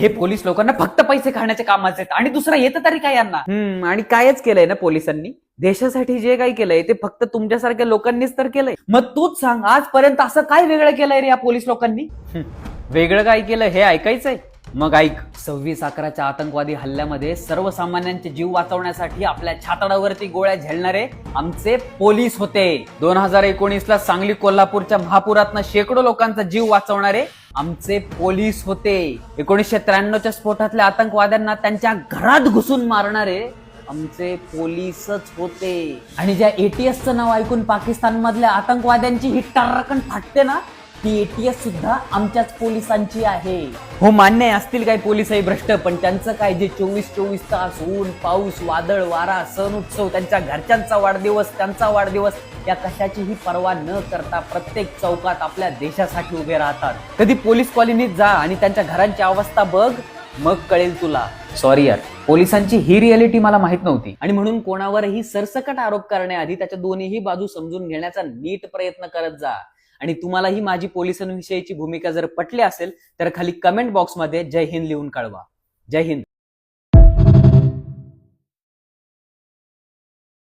हे पोलीस लोकांना फक्त पैसे खाण्याचे कामाचे आहेत आणि दुसरं येतं तरी काय यांना. आणि कायच केलंय ना पोलिसांनी. देशासाठी जे काही केलंय ते फक्त तुमच्यासारख्या लोकांनीच तर केलंय. मग तूच सांग आजपर्यंत असं काय वेगळं केलंय रे या पोलीस लोकांनी. वेगळं काय केलं हे ऐकायचंय. मग ऐक. 26/11च्या आतंकवादी हल्ल्यामध्ये सर्वसामान्यांचे जीव वाचवण्यासाठी आपल्या छातडावरती गोळ्या झेलणारे आमचे पोलीस होते. 2019ला सांगली कोल्हापूरच्या महापुरातनं शेकडो लोकांचा जीव वाचवणारे आमचे पोलीस होते. 1993च्या स्फोटातल्या आतंकवाद्यांना त्यांच्या घरात घुसून मारणारे आमचे पोलीसच होते. आणि ज्या एटीएसचं नाव ऐकून पाकिस्तान मधल्या आतंकवाद्यांची ही टर्रकन फाटते ना, ती एटीएस सुद्धा आमच्याच पोलिसांची आहे. हो मान्य आहे असतील काही पोलिसही भ्रष्ट, पण त्यांचं काय जे 24 तास ऊन पाऊस वादळ वारा सण उत्सव त्यांच्या घरच्यांचा वाढदिवस त्यांचा वाढदिवस या कशाचीही पर्वा न करता प्रत्येक चौकात आपल्या देशासाठी उभे राहतात. कधी पोलीस कॉलनीत जा आणि त्यांच्या घरांची अवस्था बघ, मग कळेल तुला. सॉरी यार, पोलिसांची ही रियालिटी मला माहित नव्हती आणि म्हणून कोणावरही सरसकट आरोप करण्याआधी त्याच्या दोन्हीही बाजू समजून घेण्याचा नीट प्रयत्न करत जा. आणि तुम्हाला ही माझी पोलिसांविषयीची भूमिका जर पटली असेल तर खाली कमेंट बॉक्समध्ये जय हिंद लिहून कळवा. जय हिंद.